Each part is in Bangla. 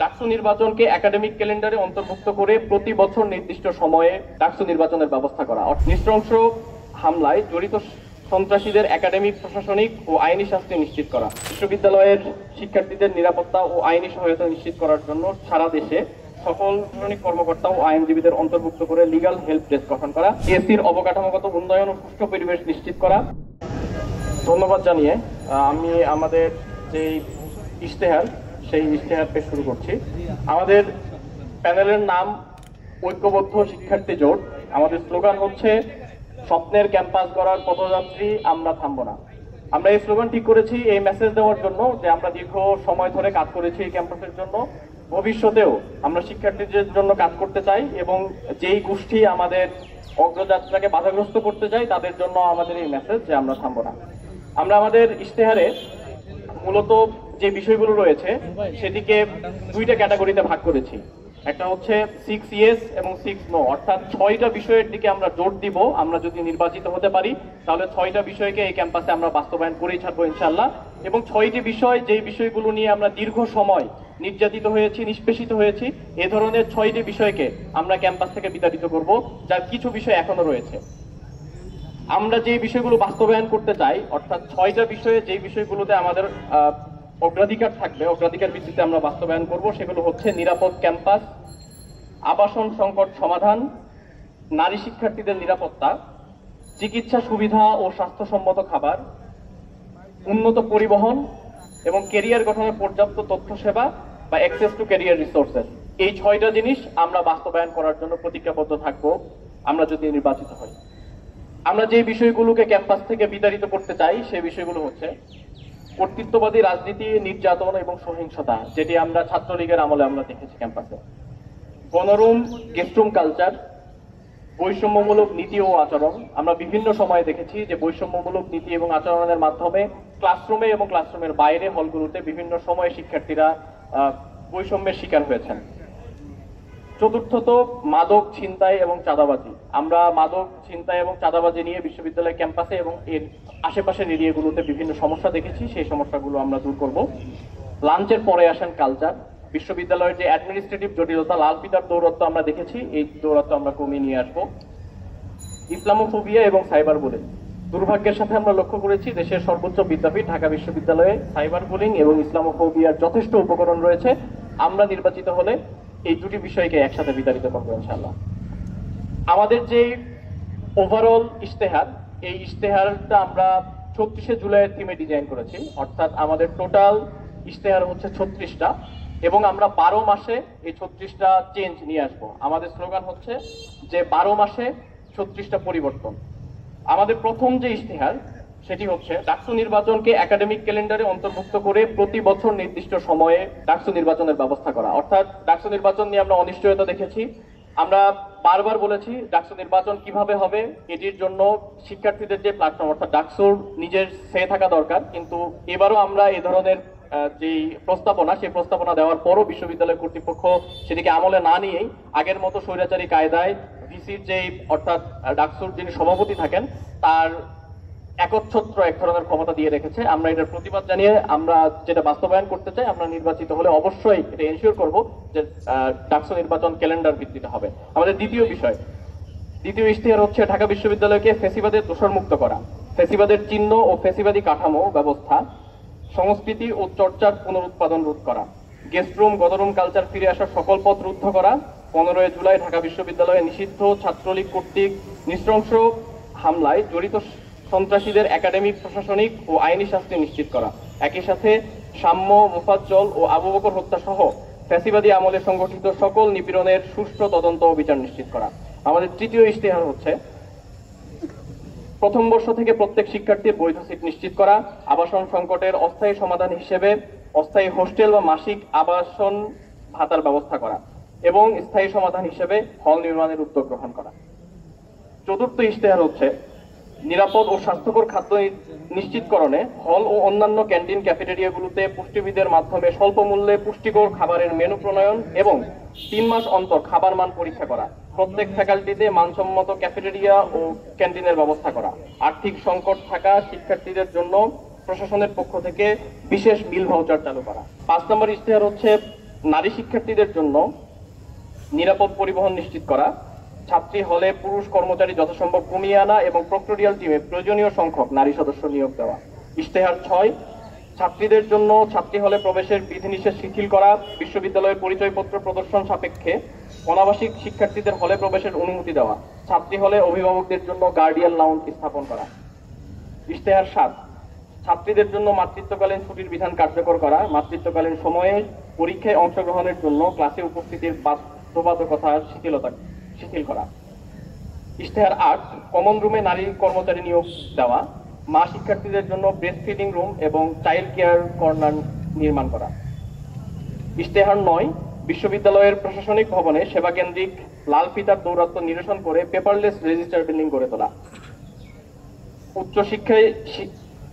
ডাকসু নির্বাচনকে একাডেমিক ক্যালেন্ডারে অন্তর্ভুক্ত করে প্রতি বছর নির্দিষ্ট সময়ে ডাকসু নির্বাচনের ব্যবস্থা করা। নৃশংস হামলায় জড়িত সন্ত্রাসীদের একাডেমিক, প্রশাসনিক ও আইনি শাস্তি নিশ্চিত করা। বিশ্ববিদ্যালয়ের শিক্ষার্থীদের নিরাপত্তা ও আইনি সহায়তা নিশ্চিত করার জন্য সারা দেশে সকল প্রশাসনিক কর্মকর্তা ও আইনজীবীদের অন্তর্ভুক্ত করে লিগ্যাল হেল্প ডেস্ক গঠন করা। টিএসসির অবকাঠামোগত উন্নয়ন ও সুষ্ঠু পরিবেশ নিশ্চিত করা। ধন্যবাদ জানিয়ে আমি আমাদের যে ইশতেহার সেই ইশতেহার পেশ শুরু করছি। আমাদের প্যানেলের নাম ঐক্যবদ্ধ শিক্ষার্থী জোট। আমাদের স্লোগান হচ্ছে স্বপ্নের ক্যাম্পাস গড়ার পথযাত্রী, আমরা থামবো না। আমরা এই স্লোগান ঠিক করেছি এই মেসেজ দেওয়ার জন্য যে আমরা দীর্ঘ সময় ধরে কাজ করেছি এই ক্যাম্পাসের জন্য, ভবিষ্যতেও আমরা শিক্ষার্থীদের জন্য কাজ করতে চাই এবং যেই গোষ্ঠী আমাদের অগ্রযাত্রাকে বাধাগ্রস্ত করতে চাই তাদের জন্য আমাদের এই মেসেজ যে আমরা থামবো না। আমরা আমাদের ইশতেহারে মূলত যে বিষয়গুলো রয়েছে সেটিকে দুইটা ক্যাটাগরিতে ভাগ করেছি। একটা হচ্ছে 6 ইয়েস এবং 6 নো, অর্থাৎ 6টা বিষয়ের দিকে আমরা জোর দিব। আমরা যদি নির্বাচিত হতে পারি তাহলে 6টা বিষয়কে এই ক্যাম্পাসে আমরা বাস্তবায়ন করেই ছাড়বো ইনশাআল্লাহ। এবং 6টি বিষয়, যেই বিষয়গুলো নিয়ে আমরা দীর্ঘ সময় নির্যাতিত হয়েছি, নিষ্পেষিত হয়েছি, এ ধরনের 6টি বিষয়কে আমরা ক্যাম্পাস থেকে বিতাড়িত করব, যার কিছু বিষয় এখনো রয়েছে। আমরা যে বিষয়গুলো বাস্তবায়ন করতে চাই, অর্থাৎ 6টা বিষয়ে যে বিষয়গুলোতে আমাদের অগ্রাধিকার থাকবে, অগ্রাধিকার ভিত্তিতে আমরা বাস্তবায়ন করব, সেগুলো হচ্ছে নিরাপদ ক্যাম্পাস, আবাসন সংকট সমাধান, নারী শিক্ষার্থীদের নিরাপত্তা, চিকিৎসা সুবিধা ও স্বাস্থ্যসম্মত খাবার, উন্নত পরিবহন এবং ক্যারিয়ার গঠনে পর্যাপ্ত তথ্য সেবা বা অ্যাক্সেস টু ক্যারিয়ার রিসোর্সেস। এই 6টা জিনিস আমরা বাস্তবায়ন করার জন্য প্রতিজ্ঞাবদ্ধ থাকবো আমরা যদি নির্বাচিত হই। আমরা যে বিষয়গুলোকে ক্যাম্পাস থেকে বিতাড়িত করতে চাই সেই বিষয়গুলো হচ্ছে কর্তৃত্ববাদী রাজনীতি, নির্যাতন এবং সহিংসতা, যেটি আমরা ছাত্রলীগের আমলে আমরা দেখেছি ক্যাম্পাসে, গণরুম, গেস্টরুম কালচার, বৈষম্যমূলক নীতি ও আচরণ। আমরা বিভিন্ন সময়ে দেখেছি যে বৈষম্যমূলক নীতি এবং আচরণের মাধ্যমে ক্লাসরুমে এবং ক্লাসরুমের বাইরে হলগুলোতে বিভিন্ন সময়ে শিক্ষার্থীরা বৈষম্যের শিকার হয়েছেন। চতুর্থত মাদক, ছিনতাই এবং চাঁদাবাজি। আমরা মাদক, ছিনতাই এবং চাঁদাবাজি নিয়ে বিশ্ববিদ্যালয় ক্যাম্পাসে এবং এর আশেপাশের এরিয়াগুলোতে বিভিন্ন সমস্যা দেখেছি, সেই সমস্যাগুলো আমরা দূর করব। লাঞ্চের পরে আসেন কালচার। বিশ্ববিদ্যালয়ের যে অ্যাডমিনিস্ট্রেটিভ জটিলতা, লাল ফিতার দৌরত্ব আমরা দেখেছি, এই দৌরত্ব আমরা কমিয়ে নিয়ে আসবো। ইসলামোফোবিয়া এবং সাইবার বুলিং। দুর্ভাগ্যের সাথে আমরা লক্ষ্য করেছি দেশের সর্বোচ্চ বিদ্যাপীঠ ঢাকা বিশ্ববিদ্যালয়ে সাইবার বুলিং এবং ইসলামোফোবিয়ার যথেষ্ট উপকরণ রয়েছে। আমরা নির্বাচিত হলে এই দুটি বিষয়কে একসাথে বিতাড়িত করবো ইনশাআল্লাহ। আমাদের যে ওভারঅল ইশতেহার, এই ইশতেহারটা আমরা 36শে জুলাইয়ের থিমে ডিজাইন করেছি, অর্থাৎ আমাদের টোটাল ইশতেহার হচ্ছে 36টা এবং আমরা 12 মাসে এই 36টা চেঞ্জ নিয়ে আসবো। আমাদের স্লোগান হচ্ছে যে 12 মাসে 36টা পরিবর্তন। আমাদের প্রথম যে ইশতেহার সেটি হচ্ছে ডাকসু নির্বাচনকে একাডেমিক ক্যালেন্ডারে অন্তর্ভুক্ত করে প্রতি বছর নির্দিষ্ট সময়ে ডাকসু নির্বাচনের ব্যবস্থা করা। অর্থাৎ ডাকসু নির্বাচন নিয়ে আমরা অনিশ্চয়তা দেখেছি। আমরা বারবার বলেছি ডাকসু নির্বাচন কিভাবে হবে, এটির জন্য শিক্ষার্থীদের যে প্ল্যাটফর্ম, অর্থাৎ ডাকসুর নিজের সে থাকা দরকার। কিন্তু এবারও আমরা এ ধরনের যে প্রস্তাবনা, সেই প্রস্তাবনা দেওয়ার পরও বিশ্ববিদ্যালয় কর্তৃপক্ষ সেটিকে আমলে না নিয়েই আগের মতো স্বৈরাচারী কায়দায় ভিসির যে, অর্থাৎ ডাকসুর যিনি সভাপতি থাকেন, তার একচ্ছত্র এক ধরনের ক্ষমতা দিয়ে রেখেছে। আমরা এটার প্রতিবাদ জানিয়ে আমরা যেটা বাস্তবায়ন করতে চাই, আমরা নির্বাচিত হলে অবশ্যই এটা এনশিওর করব যে ডাকসু নির্বাচন ক্যালেন্ডার ভিত্তিতে হবে। আমাদের দ্বিতীয় ইশতেহার হচ্ছে ঢাকা বিশ্ববিদ্যালয়কে ফ্যাসিবাদের দোষরমুক্ত করা, ফ্যাসিবাদের চিহ্ন ও ফ্যাসিবাদী কাঠামো ব্যবস্থা, সংস্কৃতি ও চর্চার পুনরুৎপাদন রোধ করা, গেস্টরুম, গণরুম কালচার ফিরে আসার সকল পথ রুদ্ধ করা। 15 জুলাই ঢাকা বিশ্ববিদ্যালয়ে নিষিদ্ধ ছাত্রলীগ কর্তৃক নৃশংস হামলায় জড়িত সন্ত্রাসীদের একাডেমিক, প্রশাসনিক ও আইনি শাস্তি নিশ্চিত করা। একই সাথে সাম্য, মুফাজ্জল ও আবু বকর হত্যা সহ ফ্যাসিবাদী আমলে সংগঠিত সকল নিপীড়নের সুষ্ঠু তদন্ত ও বিচার নিশ্চিত করা। আমাদের তৃতীয় ইশতেহার হচ্ছে প্রথম বর্ষ থেকে প্রত্যেক শিক্ষার্থীর বৈধ সিট নিশ্চিত করা, আবাসন সংকটের অস্থায়ী সমাধান হিসেবে অস্থায়ী হোস্টেল বা মাসিক আবাসন ভাতার ব্যবস্থা করা এবং স্থায়ী সমাধান হিসেবে হল নির্মাণের উদ্যোগ গ্রহণ করা। চতুর্থ ইশতেহার হচ্ছে নিরাপদ ও স্বাস্থ্যকর খাদ্য নিশ্চিতকরণে হল ও অন্যান্য ক্যান্টিন, ক্যাফেটেরিয়াগুলোতে পুষ্টিবিদের মাধ্যমে স্বল্প মূল্যে পুষ্টিকর খাবারের মেনু প্রণয়ন এবং 3 মাস অন্তর খাবার মান পরীক্ষা করা, প্রত্যেক ফ্যাকাল্টিতে মানসম্মত ক্যাফেটেরিয়া ও ক্যান্টিনের ব্যবস্থা করা। আর্থিক সংকট থাকা শিক্ষার্থীদের জন্য প্রশাসনের পক্ষ থেকে বিশেষ মিল ভাউচার চালু করা। 5 নম্বর ইশতেহার হচ্ছে নারী শিক্ষার্থীদের জন্য নিরাপদ পরিবহন নিশ্চিত করা, ছাত্রী হলে পুরুষ কর্মচারী যথাসম্ভব কমিয়ে আনা এবং প্রক্টোরিয়াল টিমে প্রয়োজনীয় সংখ্যক নারী সদস্য নিয়োগ দেওয়া। ইশতেহার 6, ছাত্রীদের জন্য ছাত্রী হলে প্রবেশের বিধিনিষেধ শিথিল করা, বিশ্ববিদ্যালয়ের পরিচয়পত্র প্রদর্শন সাপেক্ষে অনাবাসিক শিক্ষার্থীদের হলে প্রবেশের অনুমতি দেওয়া, ছাত্রী হলে অভিভাবকদের জন্য গার্ডিয়ান লাউঞ্জ স্থাপন করা। ইশতেহার 7, ছাত্রীদের জন্য মাতৃত্বকালীন ছুটির বিধান কার্যকর করা, মাতৃত্বকালীন সময়ে পরীক্ষায় অংশগ্রহণের জন্য ক্লাসে উপস্থিতির বাধ্যবাধকতা শিথিল করা। ইশতেহার 8, কমন রুমে নারী কর্মচারী নিয়োগ দেওয়া, মা শিক্ষার্থীদের জন্য ব্রেস্ট ফিডিং রুম এবং চাইল্ড কেয়ার কর্নার নির্মাণ করা। ইশতেহার 9, বিশ্ববিদ্যালয়ের প্রশাসনিক ভবনে সেবাকেন্দ্রিক লাল ফিতার দৌরাত্ম্য নিরসন করে পেপারলেস রেজিস্টার বিল্ডিং গড়ে তোলা।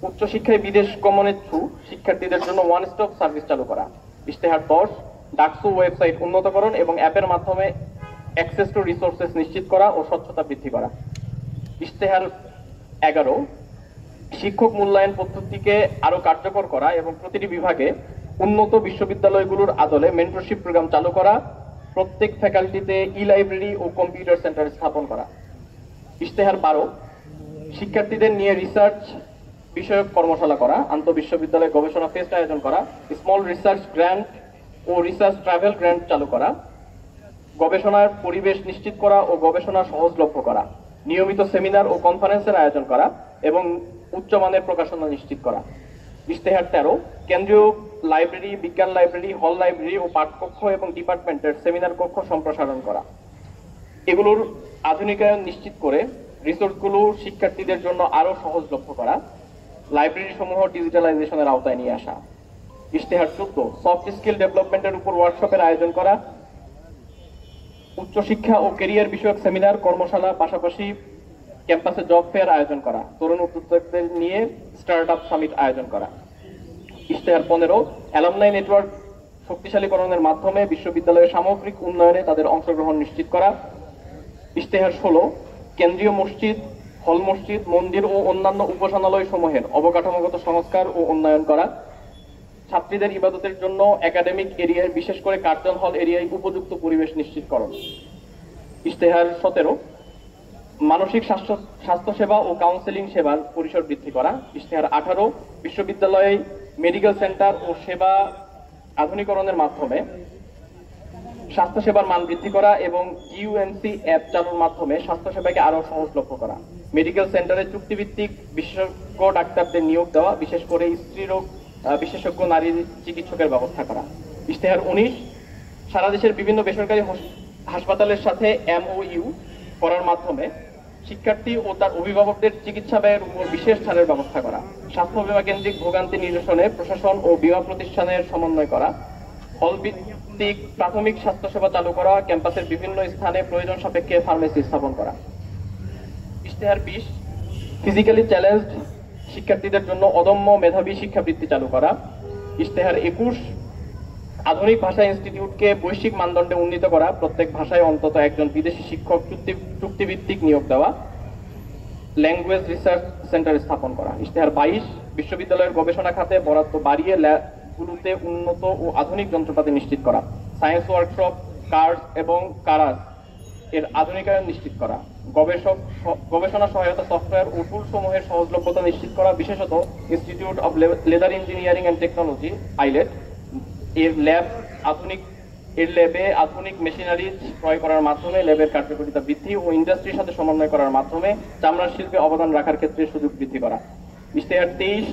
উচ্চশিক্ষায় বিদেশ গমনেচ্ছু শিক্ষার্থীদের জন্য ওয়ান স্টপ সার্ভিস চালু করা। ইশতেহার 10, ডাকসু ওয়েবসাইট উন্নতকরণ এবং অ্যাপের মাধ্যমে অ্যাক্সেস টু রিসোর্সেস নিশ্চিত করা ও স্বচ্ছতা বৃদ্ধি করা। ইশতেহার 11, শিক্ষক মূল্যায়ন পদ্ধতিকে আরো কার্যকর করা এবং প্রতিটি বিভাগে উন্নত বিশ্ববিদ্যালয়গুলোর আদলে মেন্টরশিপ প্রোগ্রাম চালু করা, প্রত্যেক ফ্যাকাল্টিতে ই-লাইব্রেরি ও কম্পিউটার সেন্টার স্থাপন করা। ইশতেহার 12, শিক্ষার্থীদের নিয়ে রিসার্চ বিষয়ক কর্মশালা করা, আন্তঃবিশ্ববিদ্যালয় গবেষণা ফেস্ট আয়োজন করা, স্মল রিসার্চ গ্র্যান্ট ও রিসার্চ ট্রাভেল গ্র্যান্ট চালু করা, গবেষণার পরিবেশ নিশ্চিত করা ও গবেষণা সহজলভ্য করা, নিয়মিত সেমিনার ও কনফারেন্সের আয়োজন করা এবং উচ্চমানের প্রকাশনা নিশ্চিত করা। ইশতেহার 13, কেন্দ্রীয় লাইব্রেরি, বিজ্ঞান লাইব্রেরি, হল লাইব্রেরি ও পাঠকক্ষ এবং ডিপার্টমেন্টের সেমিনার কক্ষ সম্প্রসারণ করা। এগুলোর আধুনিকায়ন নিশ্চিত করে রিসোর্সগুলো শিক্ষার্থীদের জন্য আরো সহজলভ্য করা, লাইব্রেরি সমূহ ডিজিটালাইজেশনের আওতায় নিয়ে আসা। ইশতেহার 14, সফট স্কিল ডেভেলপমেন্টের উপর ওয়ার্কশপের আয়োজন করা, উচ্চশিক্ষা ও ক্যারিয়ার বিষয়ক সেমিনার কর্মশালা, পাশাপাশি ক্যাম্পাসে জব ফেয়ার আয়োজন করা, তরুণ উদ্যোক্তাদের নিয়ে স্টার্টআপ সামিট আয়োজন করা। ইশতেহার 15, অ্যালামনাই নেটওয়ার্ক শক্তিশালীকরণের মাধ্যমে বিশ্ববিদ্যালয়ের সামগ্রিক উন্নয়নে তাদের অংশগ্রহণ নিশ্চিত করা। ইশতেহার 16, কেন্দ্রীয় মসজিদ, হল মসজিদ, মন্দির ও অন্যান্য উপাসনালয় সমূহের অবকাঠামোগত সংস্কার ও উন্নয়ন করা, ছাত্রীদের ইবাদতের জন্য একাডেমিক এরিয়ায় বিশেষ করে কার্জন হল এরিয়ায় উপযুক্ত পরিবেশ নিশ্চিতকরণ। ইশতেহার 17, মানসিক স্বাস্থ্য সেবা ও কাউন্সেলিং সেবার পরিসর বৃদ্ধি করা। ইশতেহার 18, বিশ্ববিদ্যালয়ে মেডিকেল সেন্টার ও সেবা আধুনিকরণের মাধ্যমে স্বাস্থ্যসেবার মান বৃদ্ধি করা এবং ইউএনসি অ্যাপ চালুর মাধ্যমে স্বাস্থ্যসেবাকে আরো সহজলভ্য করা। মেডিকেল সেন্টারে চুক্তিভিত্তিক বিশেষজ্ঞ ডাক্তারদের নিয়োগ দেওয়া, বিশেষ করে স্ত্রীরোগ বিশেষজ্ঞ নারী চিকিৎসকের ব্যবস্থা করা। ইশতেহার 19, সারা দেশের বিভিন্ন বেসরকারি হাসপাতালের সাথে MOU করার মাধ্যমে শিক্ষার্থী ও তার অভিভাবকদের চিকিৎসা ব্যয়ের উপর বিশেষ ছাড়ের ব্যবস্থা করা। স্বাস্থ্য বিমা কেন্দ্রিক ভোগান্তি নিরসনে প্রশাসন ও বিমা প্রতিষ্ঠানের সমন্বয় করা। হল ভিত্তিক প্রাথমিক স্বাস্থ্যসেবা চালু করা, ক্যাম্পাসের বিভিন্ন স্থানে প্রয়োজন সাপেক্ষে ফার্মেসি স্থাপন করা। ইশতেহার 20, ফিজিক্যালি চ্যালেঞ্জড শিক্ষার্থীদের জন্য অদম্য মেধাবী শিক্ষাবৃত্তি চালু করা। ইশতেহার 21, আধুনিক ভাষা ইনস্টিটিউটকে বৈশ্বিক মানদণ্ডে উন্নীত করা, প্রত্যেক ভাষায় অন্তত একজন বিদেশি শিক্ষক চুক্তিভিত্তিক নিয়োগ দেওয়া, ল্যাঙ্গুয়েজ রিসার্চ সেন্টার স্থাপন করা। ইশতেহার 22, বিশ্ববিদ্যালয়ের গবেষণা খাতে বরাদ্দ বাড়িয়ে ল্যাবগুলোতে উন্নত ও আধুনিক যন্ত্রপাতি নিশ্চিত করা, সায়েন্স ওয়ার্কশপ, কার্স এবং কারাস এর আধুনিকায়ন নিশ্চিত করা, গবেষণা সহায়তা সফটওয়্যার ও টুল সমূহের সহজলভ্যতা নিশ্চিত করা, বিশেষত institute of leather engineering and technology eyelet এর ল্যাবে আধুনিক মেশিনারি ক্রয় করার মাধ্যমে ল্যাবের কার্যকারিতা বৃদ্ধি ও ইন্ডাস্ট্রির সাথে সমন্বয় করার মাধ্যমে চামড়ার শিল্পে অবদান রাখার ক্ষেত্রে সুযোগ বৃদ্ধি করা। ইশতেহার 23,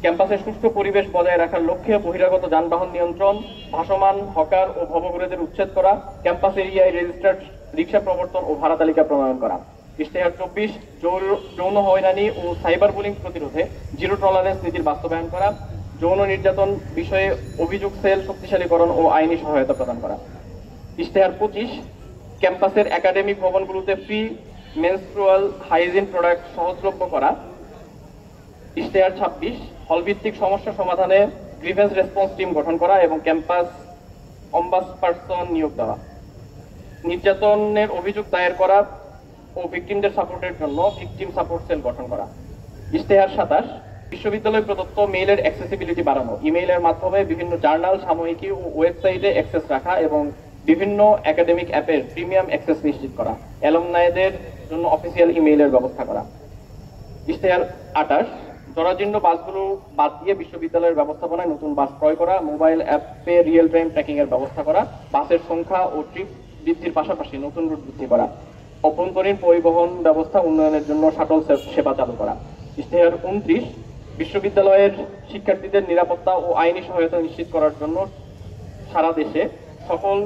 ক্যাম্পাসের সুষ্ঠু পরিবেশ বজায় রাখার লক্ষ্যে বহিরাগত যানবাহন নিয়ন্ত্রণ, ভাসমান হকার ও ভবঘুরেদের উচ্ছেদ করা, ক্যাম্পাস এরিয়ায় রেজিস্টার্ড রিক্সা প্রবর্তন ও ভাড়া তালিকা প্রণয়ন করা। ইশতেহার 24, যৌন হয়রানি ও সাইবার বুলিং প্রতিরোধে জিরো টলারেন্স নীতির বাস্তবায়ন করা, যৌন নির্যাতন বিষয়ে অভিযোগ সেল শক্তিশালীকরণ ও আইনি সহায়তা প্রদান করা। ইশতেহার 25, ক্যাম্পাসের একাডেমিক ভবনগুলোতে ফ্রি মেনস্ট্রুয়াল হাইজিন প্রোডাক্ট সহজলভ্য করা। ইশতেহার 26, হলভিত্তিক সমস্যা সমাধানে গ্রিভেন্স রেসপন্স টিম গঠন করা এবং ক্যাম্পাস অম্বাসপারসন নিয়োগ দেওয়া। নির্যাতনের অভিযোগ দায়ের করা ও ভিকটিমদের সাপোর্টের জন্য ভিকটিম সাপোর্ট সেল গঠন করা। ইশতেহার 27, বিশ্ববিদ্যালয় প্রদত্ত মেইলের অ্যাক্সেসিবিলিটি বাড়ানো, ইমেইলের মাধ্যমে বিভিন্ন জার্নাল, সাময়িকী ও ওয়েবসাইটে অ্যাক্সেস রাখা এবং বিভিন্ন একাডেমিক অ্যাপের প্রিমিয়াম অ্যাক্সেস নিশ্চিত করা, অ্যালুমনাইদের জন্য অফিসিয়াল ইমেইলের ব্যবস্থা করা। ইশতেহার 28, জরাজীর্ণ বাসগুলো বাদ দিয়ে বিশ্ববিদ্যালয়ের ব্যবস্থাপনায় নতুন বাস ক্রয় করা, মোবাইল অ্যাপে রিয়েল টাইম ট্র্যাকিং এর ব্যবস্থা করা, বাসের সংখ্যা ও ট্রিপ বৃদ্ধির পাশাপাশি নতুন রুট বৃদ্ধি করা, অভ্যন্তরীণ পরিবহন ব্যবস্থা উন্নয়নের জন্য শাটল সেবা চালু করা। ইশতেহার 29, বিশ্ববিদ্যালয়ের শিক্ষার্থীদের নিরাপত্তা ও আইনি সহায়তা নিশ্চিত করার জন্য সারা দেশে সকল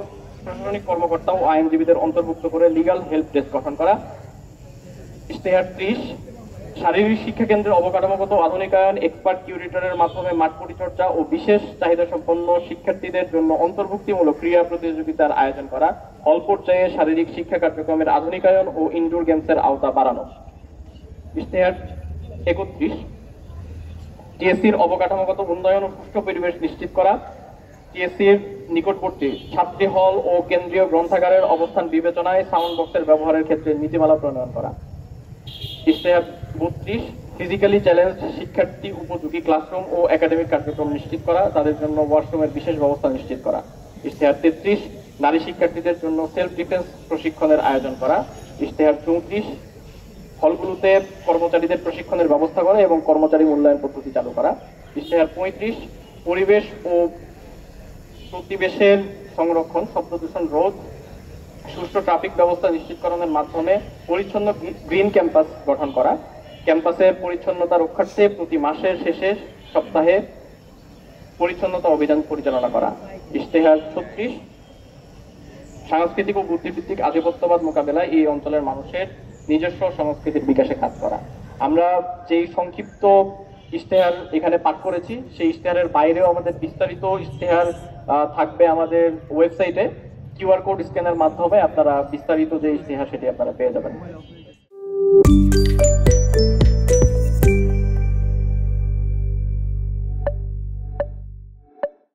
প্রশাসনিক কর্মকর্তা ও আইনজীবীদের অন্তর্ভুক্ত করে লিগ্যাল হেল্প ডেস্ক গঠন করা। ইশতেহার 30, শারীরিক শিক্ষা কেন্দ্রের অবকাঠামোগত আধুনিকায়ন, এক্সপার্ট কিউরেটরের মাধ্যমে মাঠ পরিচর্যা ও বিশেষ চাহিদা সম্পন্ন শিক্ষার্থীদের জন্য অন্তর্ভুক্তিমূলক ক্রীড়া প্রতিযোগিতার আয়োজন করা, হল পর্যায়ে শারীরিক শিক্ষা কার্যক্রমের আধুনিকায়ন ও ইনডোর গেমসের আওতা বাড়ানো। ইশতেহার 31, টিএসসির অবকাঠামোগত উন্নয়ন ও সুষ্ঠু পরিবেশ নিশ্চিত করা, টিএসসির নিকটবর্তী ছাত্রী হল ও কেন্দ্রীয় গ্রন্থাগারের অবস্থান বিবেচনায় সাউন্ড বক্সের ব্যবহারের ক্ষেত্রে নীতিমালা প্রণয়ন করা। ইশতেহার 32, ফিজিক্যালি চ্যালেঞ্জ শিক্ষার্থী উপযোগী ক্লাসরুম ও একাডেমিক কার্যক্রম নিশ্চিত করা, তাদের জন্য ওয়াশরুমের বিশেষ ব্যবস্থা নিশ্চিত করা। ইশতেহার 33, নারী শিক্ষার্থীদের জন্য সেলফ ডিফেন্স প্রশিক্ষণের আয়োজন করা। ইশতেহার 34, হলগুলোতে কর্মচারীদের প্রশিক্ষণের ব্যবস্থা করা এবং কর্মচারী মূল্যায়ন পদ্ধতি চালু করা। ইশতেহার 35, পরিবেশ ও প্রতিবেশের সংরক্ষণ, শব্দ দূষণ রোধ, সুষ্ঠু ট্রাফিক ব্যবস্থা নিশ্চিতকরণের মাধ্যমে পরিচ্ছন্ন গ্রিন ক্যাম্পাস গঠন করা, ক্যাম্পাসের পরিচ্ছন্নতা রক্ষার্থে প্রতি মাসের শেষে সপ্তাহে পরিচ্ছন্নতা অভিযান পরিচালনা করা। ইশতেহার 36, সাংস্কৃতিক ও বুদ্ধিভিত্তিক আধিপত্যবাদ মোকাবেলায় এই অঞ্চলের মানুষের নিজস্ব সংস্কৃতির বিকাশে কাজ করা। আমরা যেই সংক্ষিপ্ত ইশতেহার এখানে পাঠ করেছি, সেই ইশতেহারের বাইরেও আমাদের বিস্তারিত ইশতেহার থাকবে আমাদের ওয়েবসাইটে। কিউআর কোড স্ক্যানের মাধ্যমে আপনারা বিস্তারিত যে ইশতেহার সেটি আপনারা পেয়ে যাবেন।